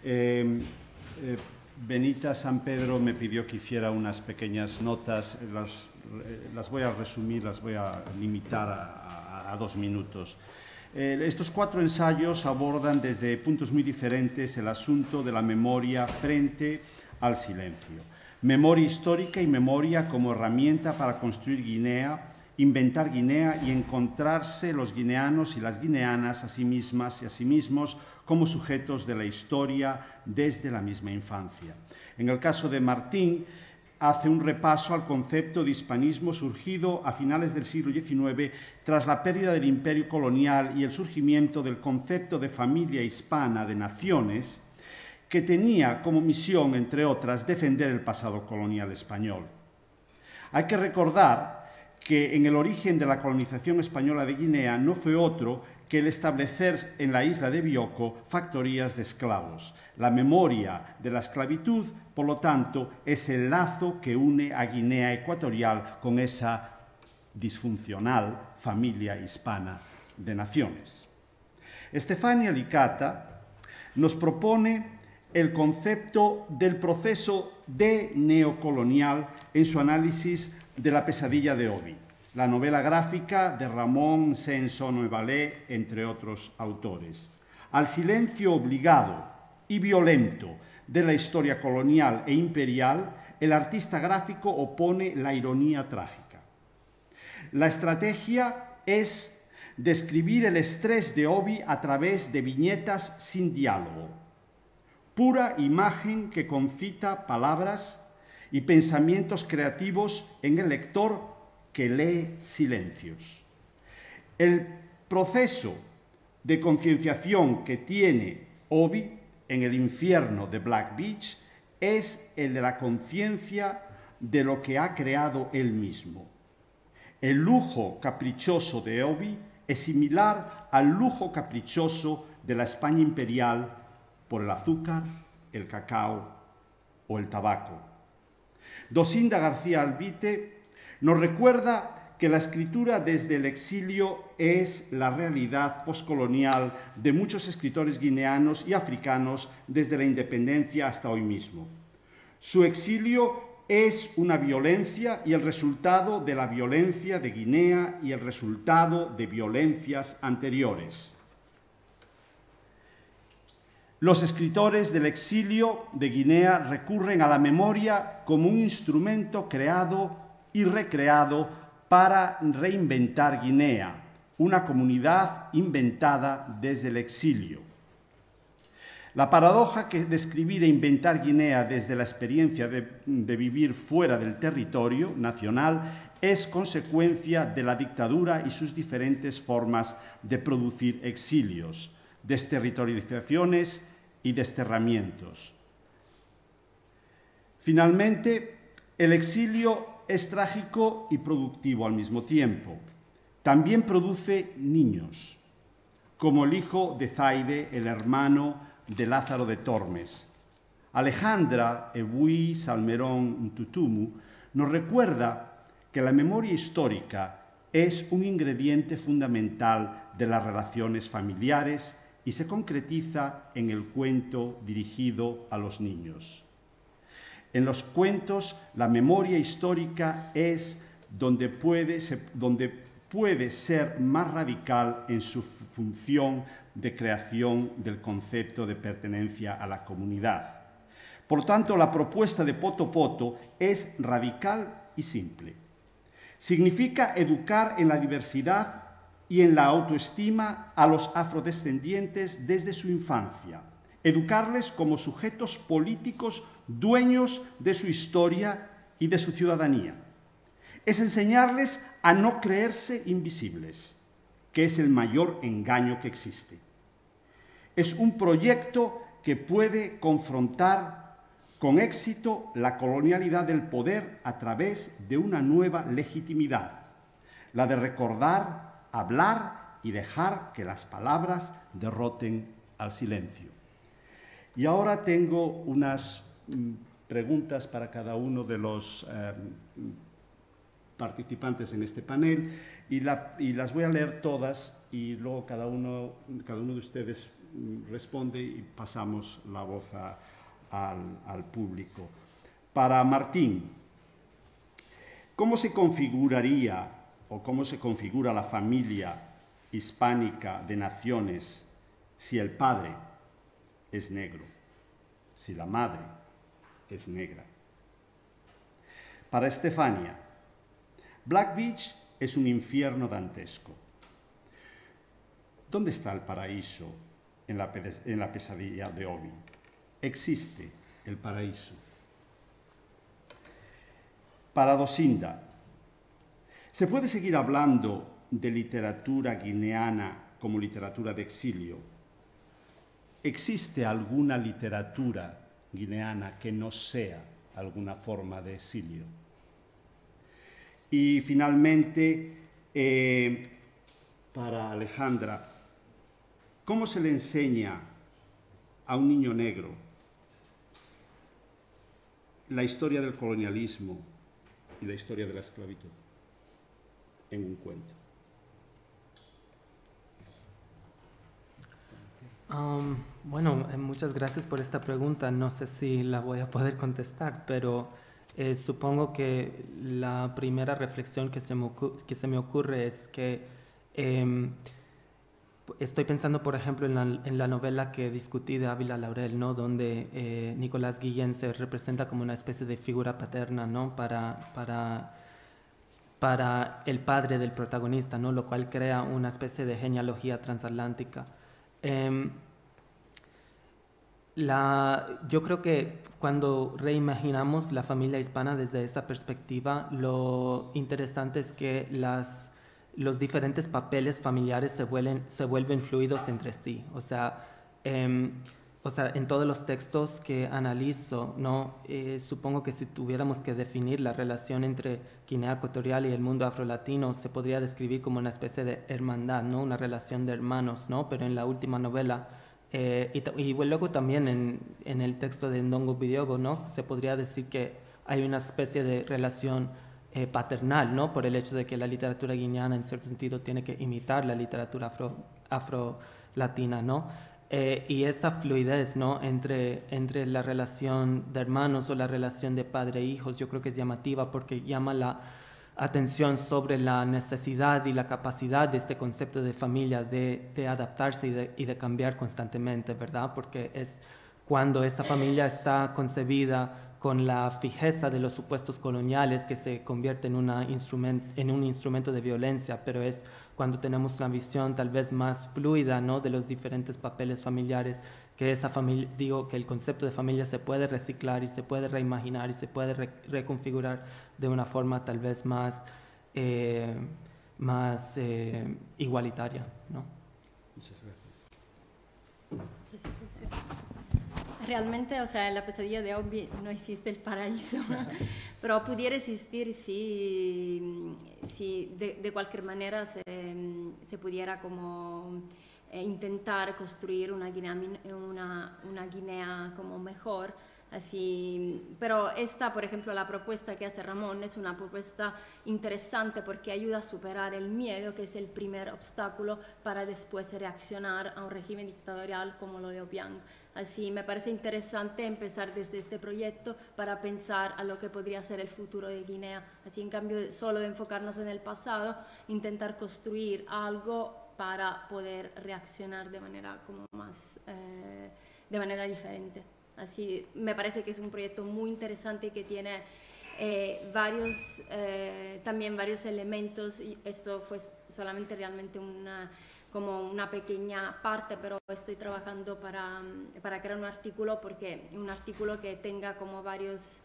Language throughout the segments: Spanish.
Eh, Benita San Pedro me pidió que hiciera unas pequeñas notas, las voy a resumir, las voy a limitar a 2 minutos. Estos 4 ensayos abordan desde puntos muy diferentes el asunto de la memoria frente al silencio. Memoria histórica y memoria como herramienta para construir Guinea, inventar Guinea y encontrarse los guineanos y las guineanas a sí mismas y a sí mismos como sujetos de la historia desde la misma infancia. En el caso de Martín, hace un repaso al concepto de hispanismo surgido a finales del siglo XIX tras la pérdida del imperio colonial y el surgimiento del concepto de familia hispana de naciones, que tenía como misión, entre otras, defender el pasado colonial español. Hay que recordar que en el origen de la colonización española de Guinea no fue otro que el establecer en la isla de Bioko factorías de esclavos. La memoria de la esclavitud, por lo tanto, es el lazo que une a Guinea Ecuatorial con esa disfuncional familia hispana de naciones. Estefania Licata nos propone el concepto del proceso de neocolonial en su análisis de La pesadilla de Obi, la novela gráfica de Ramón Sainz-Novalet, entre otros autores. Al silencio obligado y violento de la historia colonial e imperial, el artista gráfico opone la ironía trágica. La estrategia es describir el estrés de Obi a través de viñetas sin diálogo, pura imagen que concita palabras y pensamientos creativos en el lector que lee silencios. El proceso de concienciación que tiene Obi en el infierno de Black Beach es el de la conciencia de lo que ha creado él mismo. El lujo caprichoso de Obi es similar al lujo caprichoso de la España imperial por el azúcar, el cacao o el tabaco. Dosinda García Albite nos recuerda que la escritura desde el exilio es la realidad postcolonial de muchos escritores guineanos y africanos desde la independencia hasta hoy mismo. Su exilio es una violencia y el resultado de la violencia de Guinea y el resultado de violencias anteriores. Los escritores del exilio de Guinea recurren a la memoria como un instrumento creado y recreado para reinventar Guinea, una comunidad inventada desde el exilio. La paradoja que describir e inventar Guinea desde la experiencia de vivir fuera del territorio nacional es consecuencia de la dictadura y sus diferentes formas de producir exilios, desterritorializaciones y desterramientos. Finalmente, el exilio es trágico y productivo al mismo tiempo. También produce niños, como el hijo de Zaide, el hermano de Lázaro de Tormes. Alejandra Ebui Salmerón Tutumu nos recuerda que la memoria histórica es un ingrediente fundamental de las relaciones familiares y se concretiza en el cuento dirigido a los niños. En los cuentos, la memoria histórica es donde puede ser más radical en su función de creación del concepto de pertenencia a la comunidad. Por tanto, la propuesta de Poto Poto es radical y simple. Significa educar en la diversidad y en la autoestima a los afrodescendientes desde su infancia, educarles como sujetos políticos dueños de su historia y de su ciudadanía. Es enseñarles a no creerse invisibles, que es el mayor engaño que existe. Es un proyecto que puede confrontar con éxito la colonialidad del poder a través de una nueva legitimidad, la de recordar, hablar y dejar que las palabras derroten al silencio. Y ahora tengo unas preguntas para cada uno de los participantes en este panel y las voy a leer todas y luego cada uno de ustedes responde y pasamos la voz al público. Para Martín, ¿cómo se configuraría o cómo se configura la familia hispánica de naciones si el padre es negro, si la madre es negra? Para Estefania, Black Beach es un infierno dantesco. ¿Dónde está el paraíso en la pesadilla de Obi? ¿Existe el paraíso? Para Dosinda, ¿se puede seguir hablando de literatura guineana como literatura de exilio? ¿Existe alguna literatura guineana que no sea alguna forma de exilio? Y finalmente, para Alejandra, ¿cómo se le enseña a un niño negro la historia del colonialismo y la historia de la esclavitud en un cuento? Bueno, muchas gracias por esta pregunta. No sé si la voy a poder contestar, pero supongo que la primera reflexión que se me ocurre es que estoy pensando, por ejemplo, en la novela que discutí de Ávila Laurel, ¿no? Donde Nicolás Guillén se representa como una especie de figura paterna, ¿no? para el padre del protagonista, ¿no? Lo cual crea una especie de genealogía transatlántica. Yo creo que cuando reimaginamos la familia hispana desde esa perspectiva, lo interesante es que los diferentes papeles familiares se vuelven fluidos entre sí. O sea, en todos los textos que analizo, ¿no? Supongo que si tuviéramos que definir la relación entre Guinea Ecuatorial y el mundo afrolatino, se podría describir como una especie de hermandad, ¿no? Una relación de hermanos, ¿no? Pero en la última novela, y luego también en el texto de Ndongo Bidiogo, ¿no? Se podría decir que hay una especie de relación paternal, ¿no? Por el hecho de que la literatura guineana en cierto sentido tiene que imitar la literatura afro-latina, ¿no? Y esa fluidez, ¿no? entre la relación de hermanos o la relación de padre e hijos, yo creo que es llamativa porque llama la atención sobre la necesidad y la capacidad de este concepto de familia de adaptarse y de cambiar constantemente, ¿verdad? Porque es cuando esta familia está concebida con la fijeza de los supuestos coloniales que se convierte en un instrumento de violencia, pero es cuando tenemos una visión tal vez más fluida, ¿no? De los diferentes papeles familiares, que esa familia, digo, que el concepto de familia se puede reciclar y se puede reimaginar y se puede reconfigurar de una forma tal vez más igualitaria, ¿no? Muchas gracias. No sé si funciona. Realmente, o sea, en la pesadilla de Obi no existe el paraíso, pero pudiera existir si de cualquier manera se pudiera como intentar construir una Guinea como mejor. Así, pero esta, por ejemplo, la propuesta que hace Ramón es una propuesta interesante porque ayuda a superar el miedo, que es el primer obstáculo para después reaccionar a un régimen dictatorial como lo de Obiang. Así, me parece interesante empezar desde este proyecto para pensar a lo que podría ser el futuro de Guinea. Así, en cambio, solo de enfocarnos en el pasado, intentar construir algo para poder reaccionar de manera como más, de manera diferente. Así, me parece que es un proyecto muy interesante y que tiene también varios elementos, y esto fue solamente realmente como una pequeña parte, pero estoy trabajando para crear un artículo, que tenga como varios,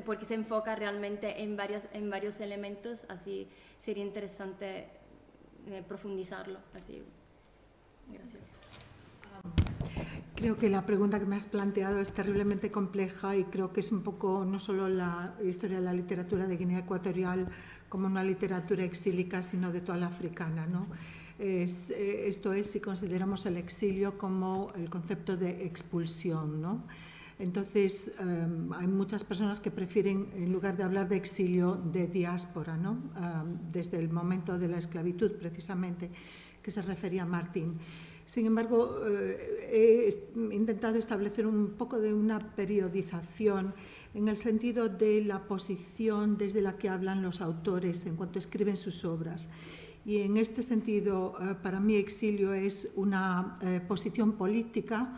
porque se enfoca realmente en varios elementos, así sería interesante profundizarlo. Así, gracias. Creo que la pregunta que me has planteado es terriblemente compleja y creo que es un poco no solo la historia de la literatura de Guinea Ecuatorial como una literatura exílica, sino de toda la africana, ¿no? Esto es si consideramos el exilio como el concepto de expulsión, ¿no? Entonces, hay muchas personas que prefieren, en lugar de hablar de exilio, de diáspora, ¿no? Desde el momento de la esclavitud, precisamente, que se refería Martín. Sin embargo, he intentado establecer un poco de una periodización en el sentido de la posición desde la que hablan los autores en cuanto escriben sus obras. Y en este sentido, para mí, exilio es una posición política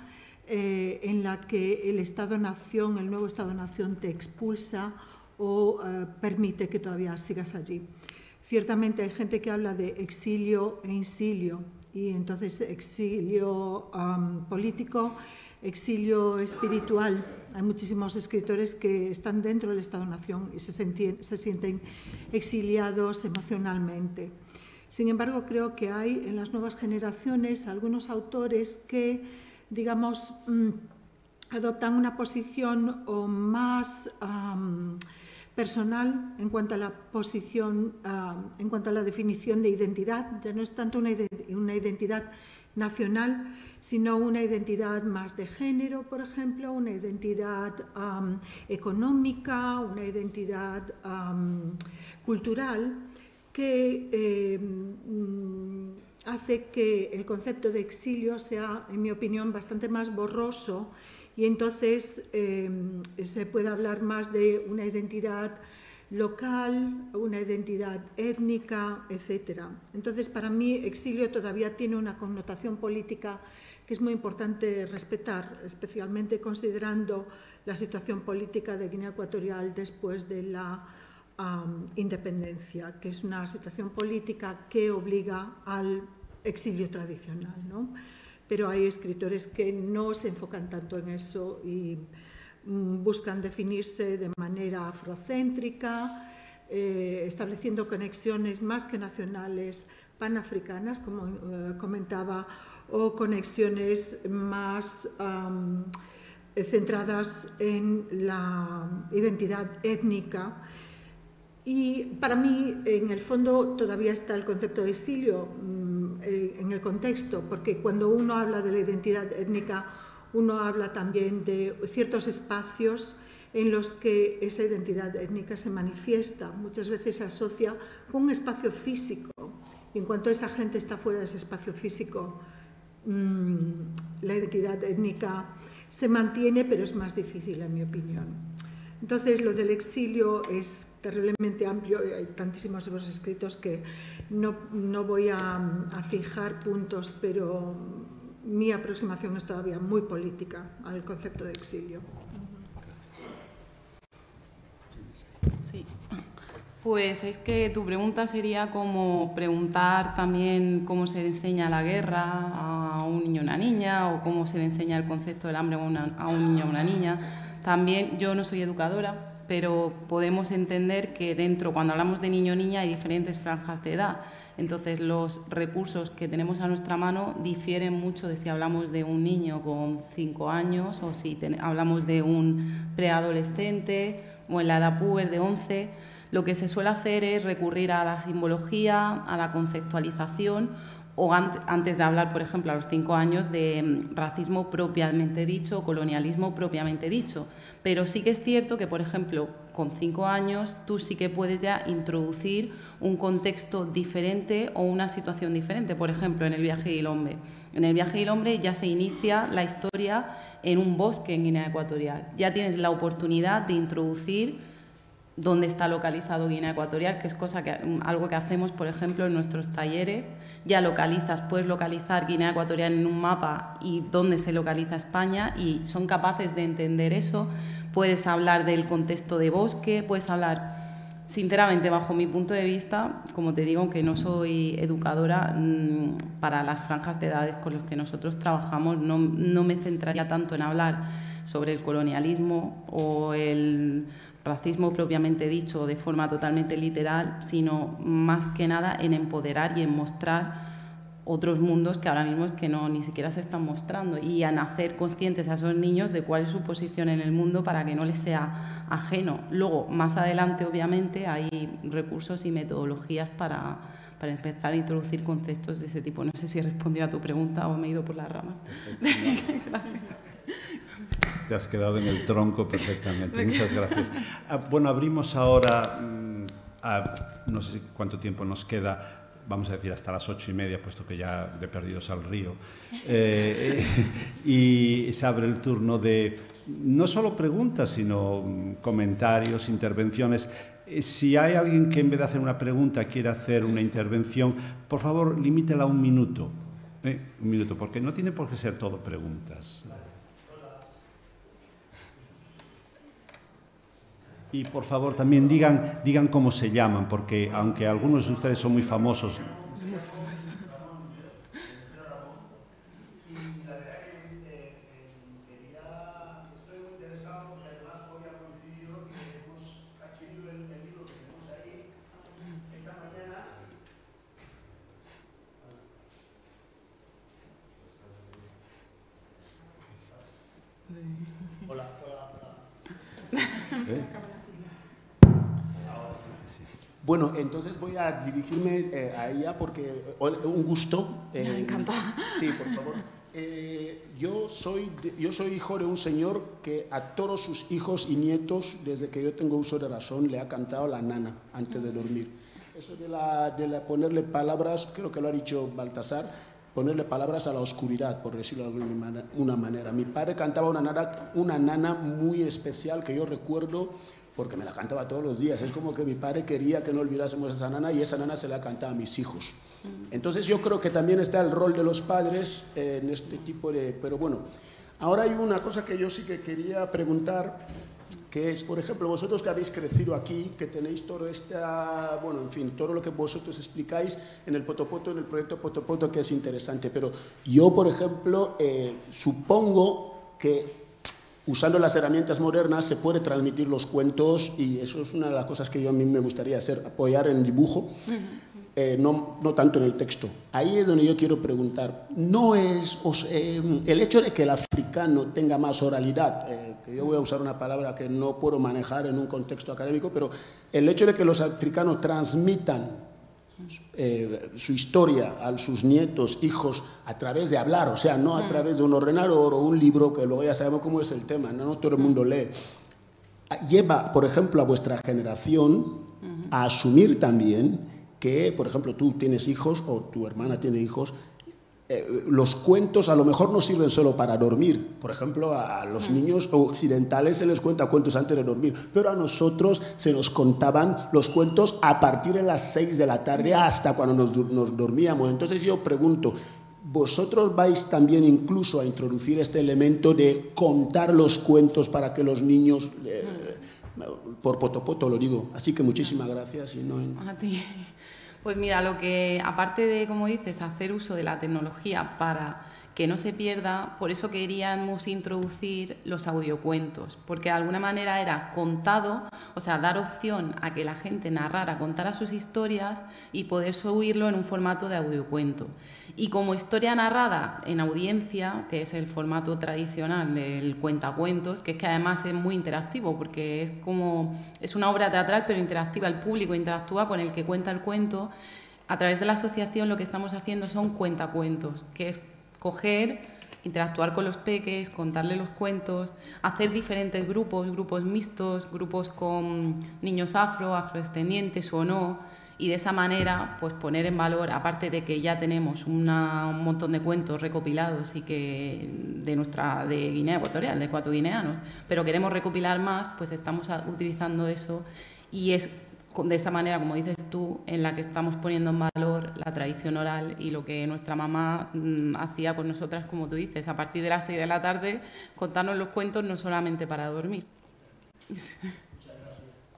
en la que el Estado-Nación, el nuevo Estado-Nación, te expulsa o permite que todavía sigas allí. Ciertamente hay gente que habla de exilio e insilio, y entonces exilio político, exilio espiritual. Hay muchísimos escritores que están dentro del Estado-Nación y se sienten exiliados emocionalmente. Sin embargo, creo que hay en las nuevas generaciones algunos autores que, digamos, adoptan una posición o más personal en cuanto a la posición, en cuanto a la definición de identidad. Ya no es tanto una identidad nacional, sino una identidad más de género, por ejemplo, una identidad económica, una identidad cultural, que hace que el concepto de exilio sea, en mi opinión, bastante más borroso, y entonces se puede hablar más de una identidad local, una identidad étnica, etc. Entonces, para mí, exilio todavía tiene una connotación política que es muy importante respetar, especialmente considerando la situación política de Guinea Ecuatorial después de la independencia, que es una situación política que obliga al exilio tradicional, ¿no? Pero hay escritores que no se enfocan tanto en eso y buscan definirse de manera afrocéntrica, estableciendo conexiones más que nacionales, panafricanas, como comentaba, o conexiones más centradas en la identidad étnica. Y para mí, en el fondo, todavía está el concepto de exilio en el contexto, porque cuando uno habla de la identidad étnica, uno habla también de ciertos espacios en los que esa identidad étnica se manifiesta. Muchas veces se asocia con un espacio físico, y en cuanto esa gente está fuera de ese espacio físico, la identidad étnica se mantiene, pero es más difícil, en mi opinión. Entonces, lo del exilio es terriblemente amplio, hay tantísimos libros escritos que no voy a fijar puntos, pero mi aproximación es todavía muy política al concepto de exilio. Sí, pues es que tu pregunta sería como preguntar también cómo se le enseña la guerra a un niño o una niña, o cómo se le enseña el concepto del hambre a un niño o una niña. También, yo no soy educadora, pero podemos entender que cuando hablamos de niño o niña, hay diferentes franjas de edad. Entonces, los recursos que tenemos a nuestra mano difieren mucho de si hablamos de un niño con 5 años o si hablamos de un preadolescente o en la edad puber de 11. Lo que se suele hacer es recurrir a la simbología, a la conceptualización, o antes de hablar, por ejemplo, a los 5 años de racismo propiamente dicho o colonialismo propiamente dicho. Pero sí que es cierto que, por ejemplo, con 5 años tú sí que puedes ya introducir un contexto diferente o una situación diferente. Por ejemplo, en El viaje del hombre. En El viaje del hombre ya se inicia la historia en un bosque en Guinea Ecuatorial. Ya tienes la oportunidad de introducir dónde está localizado Guinea Ecuatorial, que es algo que hacemos, por ejemplo, en nuestros talleres. Ya puedes localizar Guinea Ecuatorial en un mapa y dónde se localiza España, y son capaces de entender eso. Puedes hablar del contexto de bosque, puedes hablar, sinceramente, bajo mi punto de vista, como te digo, que no soy educadora, para las franjas de edades con las que nosotros trabajamos, no me centraría tanto en hablar sobre el colonialismo o el racismo propiamente dicho de forma totalmente literal, sino más que nada en empoderar y en mostrar otros mundos que ahora mismo es que ni siquiera se están mostrando, y en hacer conscientes a esos niños de cuál es su posición en el mundo para que no les sea ajeno. Luego, más adelante, obviamente, hay recursos y metodologías para empezar a introducir conceptos de ese tipo. No sé si he respondido a tu pregunta o me he ido por las ramas. Te has quedado en el tronco perfectamente. Muchas gracias. Bueno, abrimos ahora, no sé cuánto tiempo nos queda, vamos a decir hasta las 8:30, puesto que ya de perdidos al río, y se abre el turno de no solo preguntas, sino comentarios, intervenciones. Si hay alguien que en vez de hacer una pregunta quiere hacer una intervención, por favor, limítela a 1 minuto. 1 minuto, porque no tiene por qué ser todo preguntas. Y por favor también digan cómo se llaman, porque aunque algunos de ustedes son muy famosos. Hola. Ahora sí. Bueno, entonces voy a dirigirme a ella porque un gusto. Me encanta. Sí, por favor. Yo soy hijo de un señor que a todos sus hijos y nietos, desde que yo tengo uso de razón, le ha cantado la nana antes de dormir. Eso de ponerle palabras, creo que lo ha dicho Baltasar, ponerle palabras a la oscuridad, por decirlo de alguna manera. Mi padre cantaba una nana muy especial que yo recuerdo porque me la cantaba todos los días. Es como que mi padre quería que no olvidásemos esa nana y esa nana se la cantaba a mis hijos. Entonces yo creo que también está el rol de los padres en este tipo de... Pero bueno, ahora hay una cosa que yo sí que quería preguntar, que es, por ejemplo, vosotros que habéis crecido aquí, que tenéis todo bueno, en fin, todo lo que vosotros explicáis en el Potopoto, en el proyecto Potopoto, que es interesante, pero yo, por ejemplo, supongo que usando las herramientas modernas se puede transmitir los cuentos, y eso es una de las cosas que a mí me gustaría hacer, apoyar en el dibujo, no tanto en el texto. Ahí es donde yo quiero preguntar, ¿no es el hecho de que el africano tenga más oralidad, que yo voy a usar una palabra que no puedo manejar en un contexto académico, pero el hecho de que los africanos transmitan su historia a sus nietos, hijos, a través de hablar, o sea, no a través de un ordenador o un libro, que luego ya sabemos cómo es el tema, no todo el mundo lee, lleva, por ejemplo, a vuestra generación a asumir también que, por ejemplo, tú tienes hijos o tu hermana tiene hijos, los cuentos a lo mejor no sirven solo para dormir. Por ejemplo, a los niños occidentales se les cuenta cuentos antes de dormir, pero a nosotros se nos contaban los cuentos a partir de las 6 de la tarde hasta cuando nos dormíamos. Entonces yo pregunto, ¿vosotros vais también incluso a introducir este elemento de contar los cuentos para que los niños... por Potopoto lo digo, así que muchísimas gracias. A ti. Pues mira, aparte de, como dices, hacer uso de la tecnología para que no se pierda, por eso queríamos introducir los audiocuentos, porque de alguna manera era contado, o sea, dar opción a que la gente narrara, contara sus historias y poder subirlo en un formato de audiocuento. Y como historia narrada en audiencia, que es el formato tradicional del cuentacuentos, que es que además es muy interactivo, porque es una obra teatral pero interactiva, el público interactúa con el que cuenta el cuento. A través de la asociación lo que estamos haciendo son cuentacuentos, que es coger, interactuar con los peques, contarles los cuentos, hacer diferentes grupos mixtos, grupos con niños afrodescendientes o no, y de esa manera pues poner en valor, aparte de que ya tenemos un montón de cuentos recopilados y que de Guinea Ecuatorial, de ecuatoguineanos, pero queremos recopilar más, pues estamos utilizando eso, y es de esa manera, como dices tú, en la que estamos poniendo en valor la tradición oral y lo que nuestra mamá hacía con nosotras, como tú dices, a partir de las 6 de la tarde, contarnos los cuentos no solamente para dormir.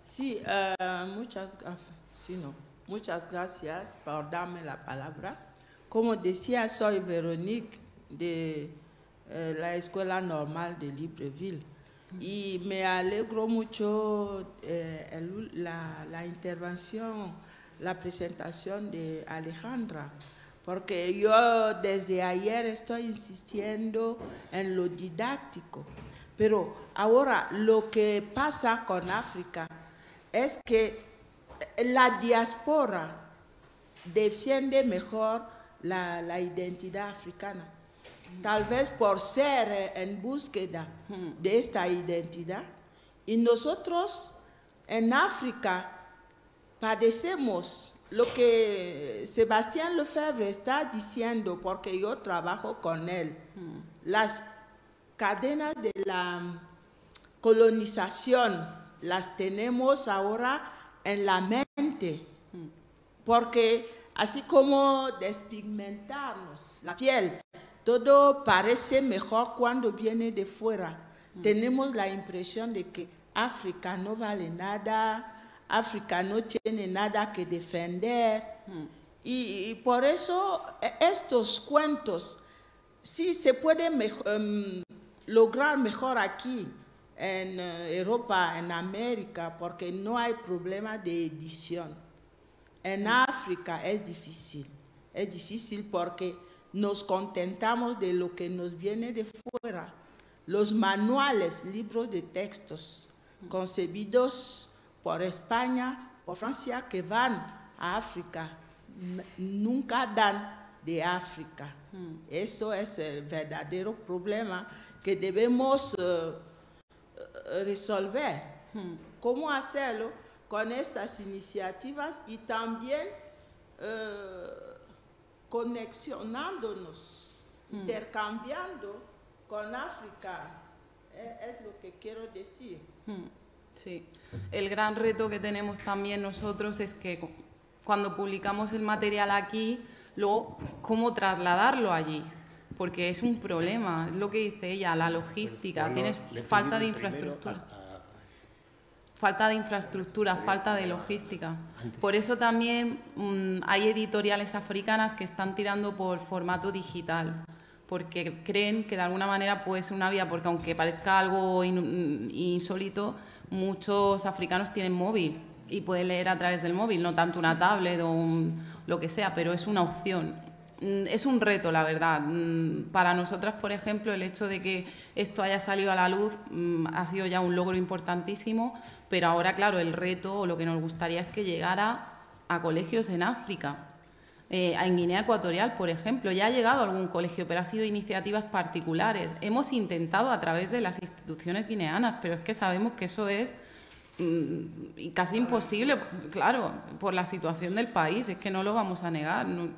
Sí, muchas gracias por darme la palabra. Como decía, soy Véronique de la Escuela Normal de Libreville. Y me alegro mucho la intervención, la presentación de Alejandra, porque yo desde ayer estoy insistiendo en lo didáctico. Pero ahora lo que pasa con África es que la diáspora defiende mejor la identidad africana. Tal vez por ser en búsqueda de esta identidad. Y nosotros en África padecemos lo que Sébastien Lefebvre está diciendo, porque yo trabajo con él, las cadenas de la colonización las tenemos ahora en la mente, porque así como despigmentarnos la piel, todo parece mejor cuando viene de fuera. Tenemos la impresión de que África no vale nada, África no tiene nada que defender. Y por eso estos cuentos sí se pueden lograr mejor aquí, en Europa, en América, porque no hay problema de edición. En África es difícil porque nos contentamos de lo que nos viene de fuera. Los manuales, libros de textos concebidos por España, por Francia, que van a África, nunca dan de África. Eso es el verdadero problema que debemos resolver. ¿Cómo hacerlo? Con estas iniciativas y también conexionándonos, intercambiando con África, es lo que quiero decir. Sí, el gran reto que tenemos también nosotros es que cuando publicamos el material aquí, luego, ¿cómo trasladarlo allí? Porque es un problema, es lo que dice ella, la logística, tienes falta de infraestructura. Falta de infraestructura, falta de logística. Por eso también hay editoriales africanas que están tirando por formato digital, porque creen que de alguna manera puede ser una vía, porque aunque parezca algo insólito, muchos africanos tienen móvil y pueden leer a través del móvil, no tanto una tablet o lo que sea, pero es una opción. Es un reto, la verdad. Para nosotras, por ejemplo, el hecho de que esto haya salido a la luz ha sido ya un logro importantísimo, pero ahora, claro, el reto o lo que nos gustaría es que llegara a colegios en África. En Guinea Ecuatorial, por ejemplo, ya ha llegado a algún colegio, pero ha sido iniciativas particulares. Hemos intentado a través de las instituciones guineanas, pero es que sabemos que eso es casi imposible, claro, por la situación del país, es que no lo vamos a negar. No.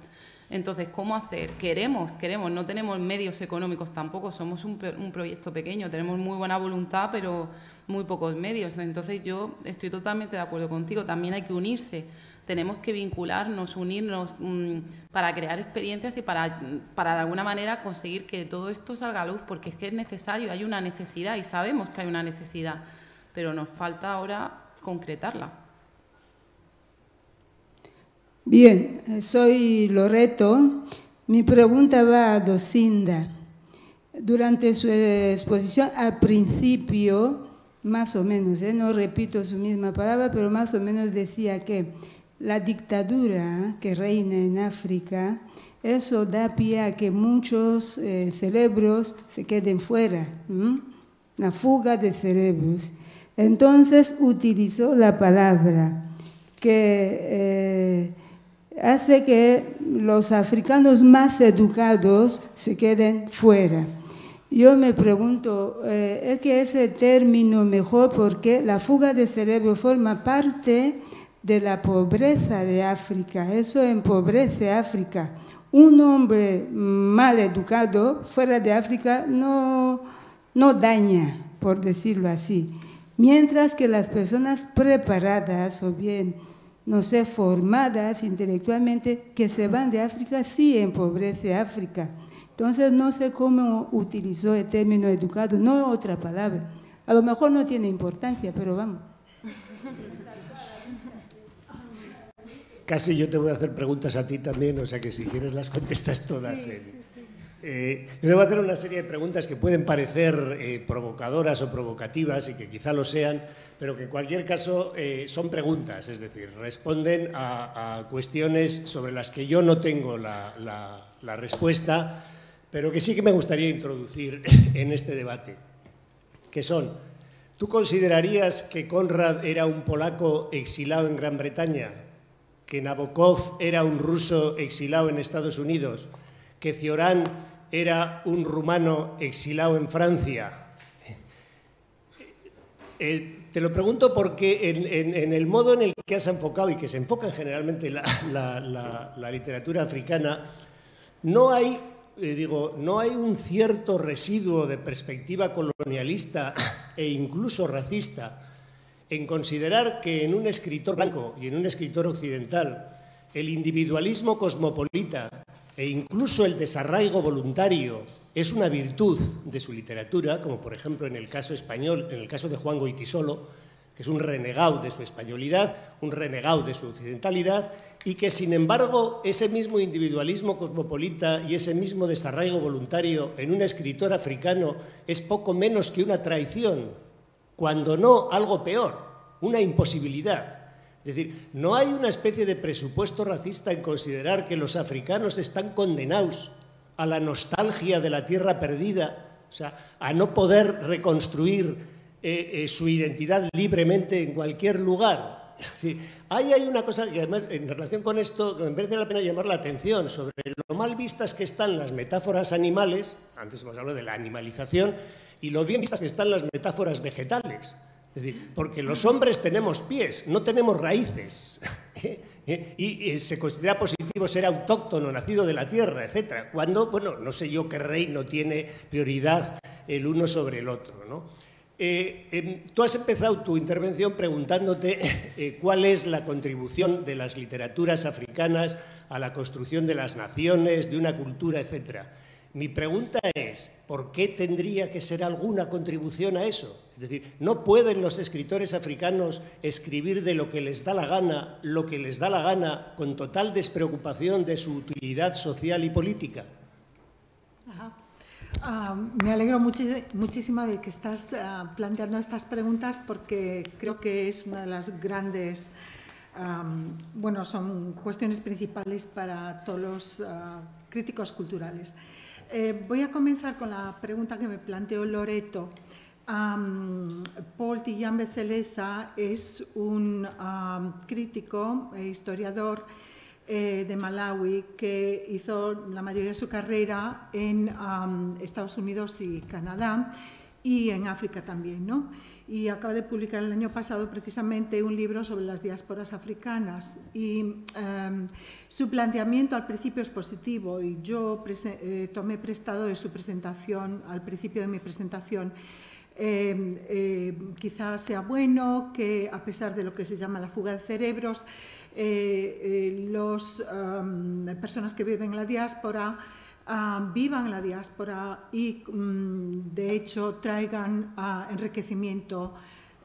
Entonces, ¿cómo hacer? Queremos, no tenemos medios económicos tampoco, somos un proyecto pequeño, tenemos muy buena voluntad, pero muy pocos medios. Entonces, yo estoy totalmente de acuerdo contigo, también hay que unirse, tenemos que vincularnos, unirnos para crear experiencias y para de alguna manera conseguir que todo esto salga a luz, porque es que es necesario, hay una necesidad y sabemos que hay una necesidad, pero nos falta ahora concretarla. Bien, soy Loreto. Mi pregunta va a Docinda. Durante su exposición, al principio, más o menos, no repito su misma palabra, pero más o menos decía que la dictadura que reina en África, eso da pie a que muchos cerebros se queden fuera, la fuga de cerebros. Entonces utilizó la palabra que hace que los africanos más educados se queden fuera. Yo me pregunto, ¿es que ese término mejor porque la fuga de cerebro forma parte de la pobreza de África? Eso empobrece a África. Un hombre mal educado fuera de África no daña, por decirlo así. Mientras que las personas preparadas o bien, no sé, formadas intelectualmente, que se van de África, sí empobrece a África. Entonces, no sé cómo utilizó el término educado, no otra palabra. A lo mejor no tiene importancia, pero vamos. Casi yo te voy a hacer preguntas a ti también, o sea que si quieres las contestas todas. Yo te voy a hacer una serie de preguntas que pueden parecer provocadoras o provocativas y que quizá lo sean, pero que en cualquier caso son preguntas, es decir, responden a cuestiones sobre las que yo no tengo la respuesta, pero que sí que me gustaría introducir en este debate, que son, ¿tú considerarías que Konrad era un polaco exilado en Gran Bretaña? ¿Que Nabokov era un ruso exilado en Estados Unidos? ¿Que Cioran era un rumano exilado en Francia? Te lo pregunto porque en el modo en el que has enfocado y que se enfoca generalmente la literatura africana, no hay, no hay un cierto residuo de perspectiva colonialista e incluso racista en considerar que en un escritor blanco y en un escritor occidental el individualismo cosmopolita e incluso el desarraigo voluntario es una virtud de su literatura, como por ejemplo en el caso español, en el caso de Juan Goytisolo, que es un renegado de su españolidad, un renegado de su occidentalidad, y que sin embargo ese mismo individualismo cosmopolita y ese mismo desarraigo voluntario en un escritor africano es poco menos que una traición, cuando no algo peor, una imposibilidad. Es decir, no hay una especie de presupuesto racista en considerar que los africanos están condenados a la nostalgia de la tierra perdida, o sea, a no poder reconstruir su identidad libremente en cualquier lugar. Es decir, ahí hay una cosa que además, en relación con esto, me merece la pena llamar la atención sobre lo mal vistas que están las metáforas animales, antes hemos hablado de la animalización, y lo bien vistas que están las metáforas vegetales. Es decir, porque los hombres tenemos pies, no tenemos raíces. Y se considera positivo ser autóctono, nacido de la tierra, etc. Cuando, bueno, no sé yo qué reino tiene prioridad el uno sobre el otro, ¿no? Tú has empezado tu intervención preguntándote cuál es la contribución de las literaturas africanas a la construcción de las naciones, de una cultura, etc. Mi pregunta es, ¿por qué tendría que ser alguna contribución a eso? Es decir, ¿no pueden los escritores africanos escribir de lo que les da la gana, con total despreocupación de su utilidad social y política? Me alegro muchísimo de que estás planteando estas preguntas porque creo que es una de las grandes, bueno, son cuestiones principales para todos los críticos culturales. Voy a comenzar con la pregunta que me planteó Loreto. Paul Tillambe-Zeleza es un crítico e historiador de Malawi que hizo la mayoría de su carrera en Estados Unidos y Canadá y en África también, ¿no? Y acaba de publicar el año pasado precisamente un libro sobre las diásporas africanas y su planteamiento al principio es positivo y yo tomé prestado de su presentación, al principio de mi presentación. Quizás sea bueno que, a pesar de lo que se llama la fuga de cerebros, las personas que viven en la diáspora vivan la diáspora y, de hecho, traigan enriquecimiento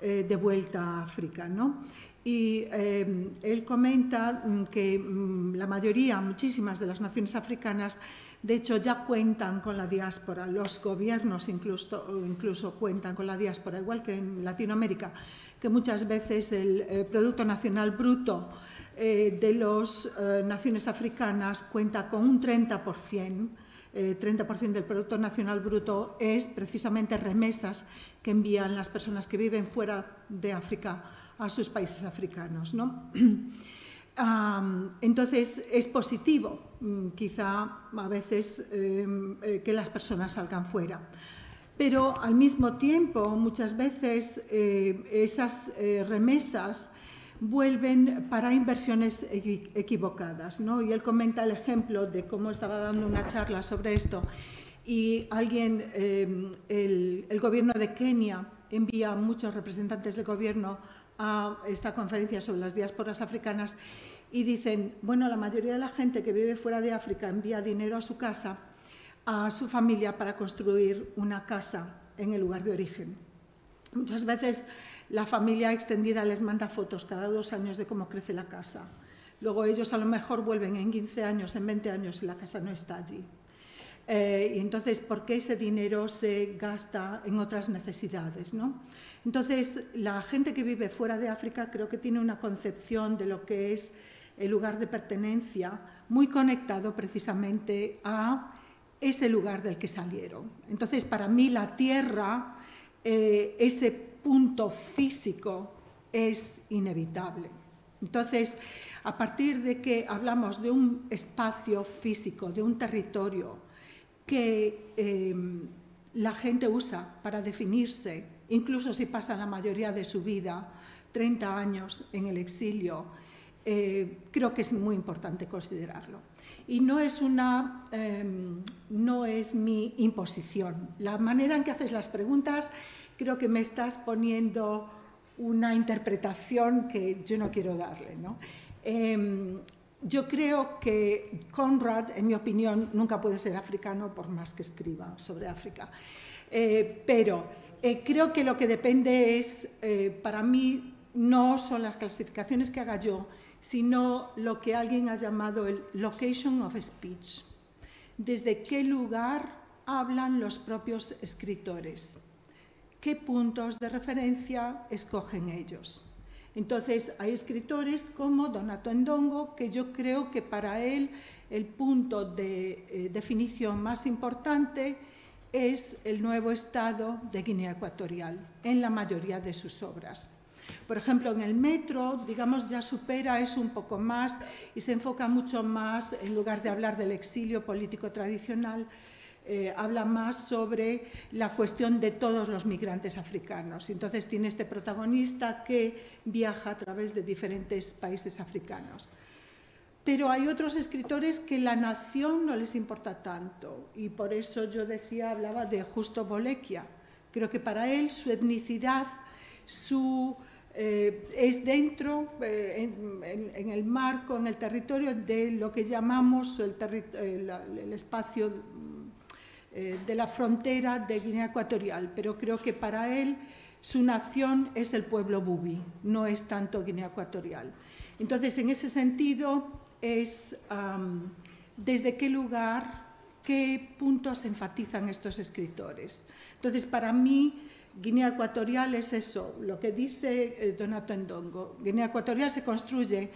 de vuelta a África, ¿no? Y él comenta que la mayoría, muchísimas de las naciones africanas, de hecho, ya cuentan con la diáspora, los gobiernos incluso cuentan con la diáspora, igual que en Latinoamérica, que muchas veces el Producto Nacional Bruto de las naciones africanas cuenta con un 30%. 30% del Producto Nacional Bruto es precisamente remesas que envían las personas que viven fuera de África a sus países africanos, ¿no? Entonces, es positivo, quizá a veces, que las personas salgan fuera. Pero, al mismo tiempo, muchas veces esas remesas vuelven para inversiones equivocadas, ¿no? Y él comenta el ejemplo de cómo estaba dando una charla sobre esto y alguien, el gobierno de Kenia envía a muchos representantes del gobierno a esta conferencia sobre las diásporas africanas y dicen, bueno, la mayoría de la gente que vive fuera de África envía dinero a su casa, a su familia, para construir una casa en el lugar de origen. Muchas veces la familia extendida les manda fotos cada 2 años de cómo crece la casa. Luego ellos a lo mejor vuelven en 15 años, en 20 años y la casa no está allí. Y entonces, ¿por qué ese dinero se gasta en otras necesidades, ¿no? Entonces, la gente que vive fuera de África creo que tiene una concepción de lo que es el lugar de pertenencia muy conectado precisamente a ese lugar del que salieron. Entonces, para mí la tierra, ese punto físico es inevitable. Entonces, a partir de que hablamos de un espacio físico, de un territorio que la gente usa para definirse incluso si pasa la mayoría de su vida, 30 años en el exilio, creo que es muy importante considerarlo. Y no es mi imposición. La manera en que haces las preguntas, creo que me estás poniendo una interpretación que yo no quiero darle, ¿no? Yo creo que Conrad, en mi opinión, nunca puede ser africano por más que escriba sobre África. Pero creo que lo que depende es, para mí, no son las clasificaciones que haga yo, sino lo que alguien ha llamado el location of speech. ¿Desde qué lugar hablan los propios escritores? ¿Qué puntos de referencia escogen ellos? Entonces, hay escritores como Donato Ndongo, que yo creo que para él el punto de definición más importante es el nuevo estado de Guinea Ecuatorial en la mayoría de sus obras. Por ejemplo, en El Metro, digamos, ya supera eso un poco más y se enfoca mucho más, en lugar de hablar del exilio político tradicional, habla más sobre la cuestión de todos los migrantes africanos. Entonces tiene este protagonista que viaja a través de diferentes países africanos. Pero hay otros escritores que la nación no les importa tanto y por eso yo hablaba de Justo Bolequia. Creo que para él su etnicidad, es dentro, en el marco, en el territorio de lo que llamamos el espacio de la frontera de Guinea Ecuatorial, pero creo que para él su nación es el pueblo bubi, no es tanto Guinea Ecuatorial. Entonces, en ese sentido, es desde qué lugar, qué puntos enfatizan estos escritores. Entonces, para mí, Guinea Ecuatorial es eso, lo que dice Donato Ndongo. Guinea Ecuatorial se construye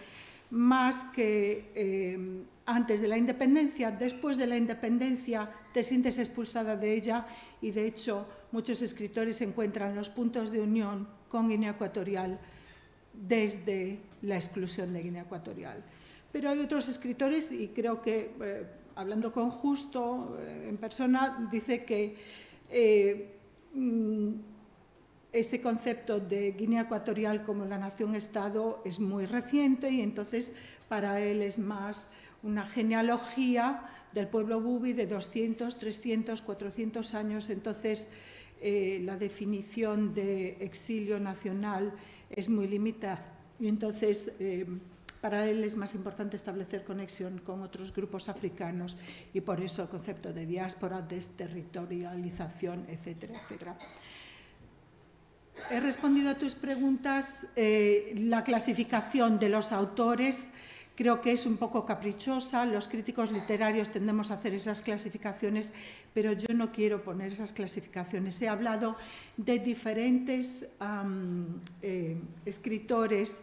más que antes de la independencia. Después de la independencia te sientes expulsada de ella y, de hecho, muchos escritores encuentran los puntos de unión con Guinea Ecuatorial desde la exclusión de Guinea Ecuatorial. Pero hay otros escritores, y creo que, hablando con Justo en persona, dice que ese concepto de Guinea Ecuatorial como la nación-estado es muy reciente y entonces para él es más una genealogía del pueblo bubi de 200, 300, 400 años. Entonces la definición de exilio nacional es muy limitada y entonces para él es más importante establecer conexión con otros grupos africanos y por eso el concepto de diáspora, desterritorialización, etcétera, etcétera. He respondido a tus preguntas. La clasificación de los autores creo que es un poco caprichosa. Los críticos literarios tendemos a hacer esas clasificaciones, pero yo no quiero poner esas clasificaciones. He hablado de diferentes escritores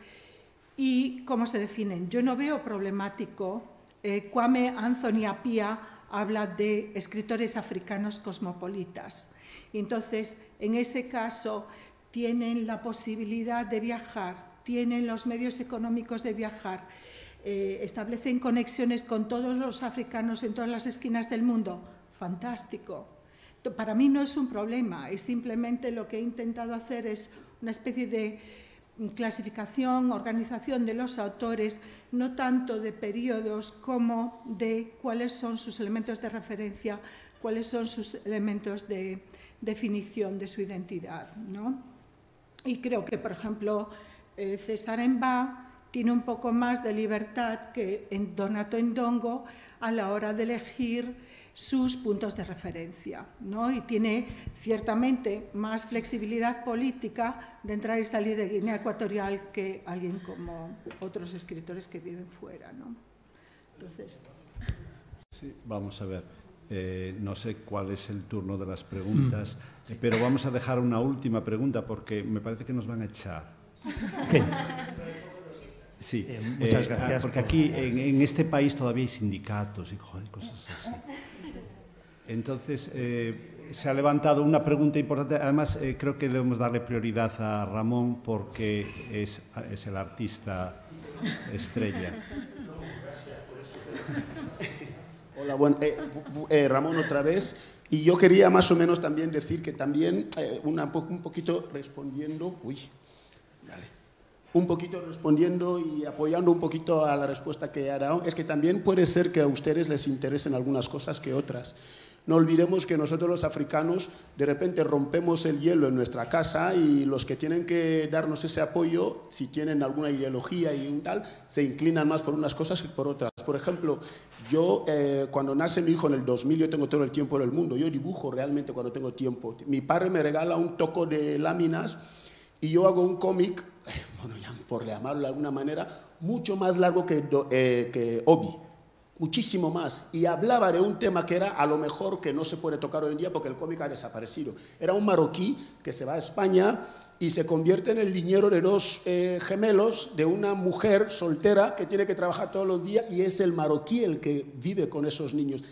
y cómo se definen. Yo no veo problemático. Kwame Anthony Appiah habla de escritores africanos cosmopolitas. Y entonces, en ese caso, tienen la posibilidad de viajar, tienen los medios económicos de viajar, establecen conexiones con todos los africanos en todas las esquinas del mundo. Fantástico. Para mí no es un problema, es simplemente lo que he intentado hacer es una especie de clasificación, organización de los autores, no tanto de periodos como de cuáles son sus elementos de referencia, cuáles son sus elementos de definición de su identidad, ¿no? Y creo que, por ejemplo, César Mbah tiene un poco más de libertad que en Donato Ndongo a la hora de elegir sus puntos de referencia, ¿no? Y tiene ciertamente más flexibilidad política de entrar y salir de Guinea Ecuatorial que alguien como otros escritores que viven fuera, ¿no? Entonces... Sí, vamos a ver. No sé cuál es el turno de las preguntas, pero vamos a dejar una última pregunta porque me parece que nos van a echar. Okay. Sí, muchas gracias. Porque aquí, en este país, todavía hay sindicatos y cosas así. Entonces, se ha levantado una pregunta importante. Además, creo que debemos darle prioridad a Ramón porque es el artista estrella. Hola, bueno, Ramón otra vez. Y yo quería más o menos también decir que también, un poquito respondiendo, un poquito respondiendo y apoyando un poquito a la respuesta que ha dado, es que también puede ser que a ustedes les interesen algunas cosas que otras. No olvidemos que nosotros los africanos de repente rompemos el hielo en nuestra casa y los que tienen que darnos ese apoyo, si tienen alguna ideología y tal, se inclinan más por unas cosas que por otras. Por ejemplo, yo cuando nace mi hijo en el 2000, yo tengo todo el tiempo del mundo, yo dibujo realmente cuando tengo tiempo. Mi padre me regala un toco de láminas y yo hago un cómic, bueno, por llamarlo de alguna manera, mucho más largo que Obi. Muchísimo más, y hablaba de un tema que era a lo mejor que no se puede tocar hoy en día porque el cómic ha desaparecido. Era un marroquí que se va a España y se convierte en el niñero de dos gemelos de una mujer soltera que tiene que trabajar todos los días, y es el marroquí el que vive con esos niños.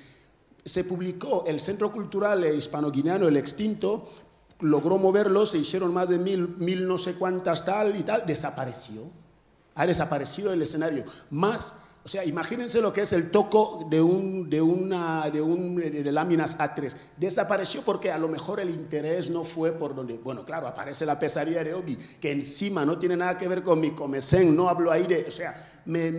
Se publicó el Centro Cultural Hispano-Guineano, el extinto, logró moverlo, se hicieron más de mil no sé cuántas tal y tal, desapareció. Ha desaparecido del escenario. O sea, imagínense lo que es el toco de láminas A3. Desapareció porque a lo mejor el interés no fue por donde... Bueno, claro, aparece la pesadilla de Obi, que encima no tiene nada que ver con mi comecén, no hablo ahí de... O sea, me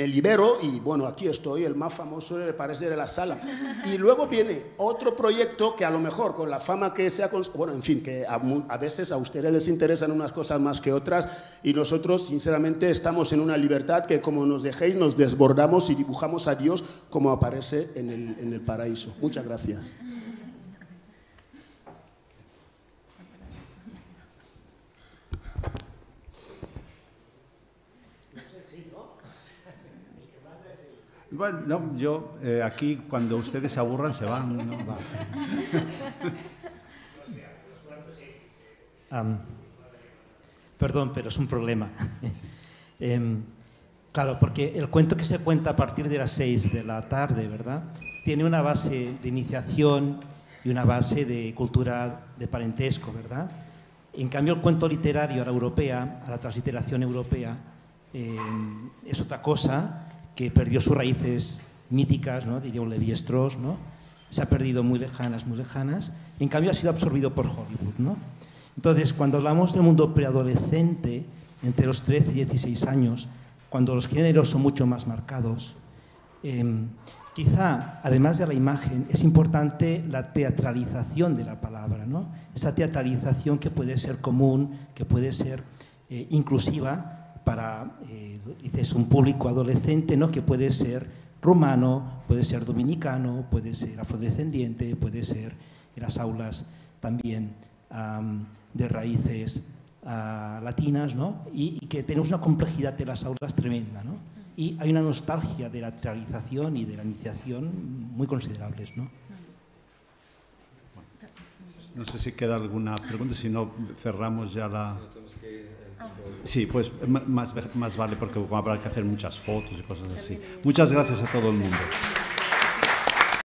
libero y bueno, aquí estoy, el más famoso me parece de la sala. Y luego viene otro proyecto que a lo mejor con la fama que se ha... Bueno, en fin, que a veces a ustedes les interesan unas cosas más que otras y nosotros, sinceramente, estamos en una libertad que como nos dejéis, nos desbordamos y dibujamos a Dios como aparece en el paraíso. Muchas gracias. Bueno, no, yo aquí cuando ustedes se aburran se van. ¿No? Va. Perdón, pero es un problema. Claro, porque el cuento que se cuenta a partir de las 6 de la tarde, ¿verdad?, tiene una base de iniciación y una base de cultura de parentesco, ¿verdad? En cambio, el cuento literario a la europea, a la transliteración europea, es otra cosa que perdió sus raíces míticas, ¿no?, diría un Levi-Strauss, ¿no? Se ha perdido muy lejanas, en cambio ha sido absorbido por Hollywood, ¿no? Entonces, cuando hablamos del mundo preadolescente, entre los 13 y 16 años, cuando los géneros son mucho más marcados, quizá, además de la imagen, es importante la teatralización de la palabra, ¿no? Esa teatralización que puede ser común, que puede ser inclusiva para, dices, un público adolescente, ¿no?, que puede ser rumano, puede ser dominicano, puede ser afrodescendiente, puede ser en las aulas también de raíces latinas, ¿no? Y que tenemos una complejidad de las aulas tremenda, ¿no? Y hay una nostalgia de la teatralización y de la iniciación muy considerables, ¿no? No sé si queda alguna pregunta, si no cerramos ya la... Sí, pues más vale porque habrá que hacer muchas fotos y cosas así. Muchas gracias a todo el mundo.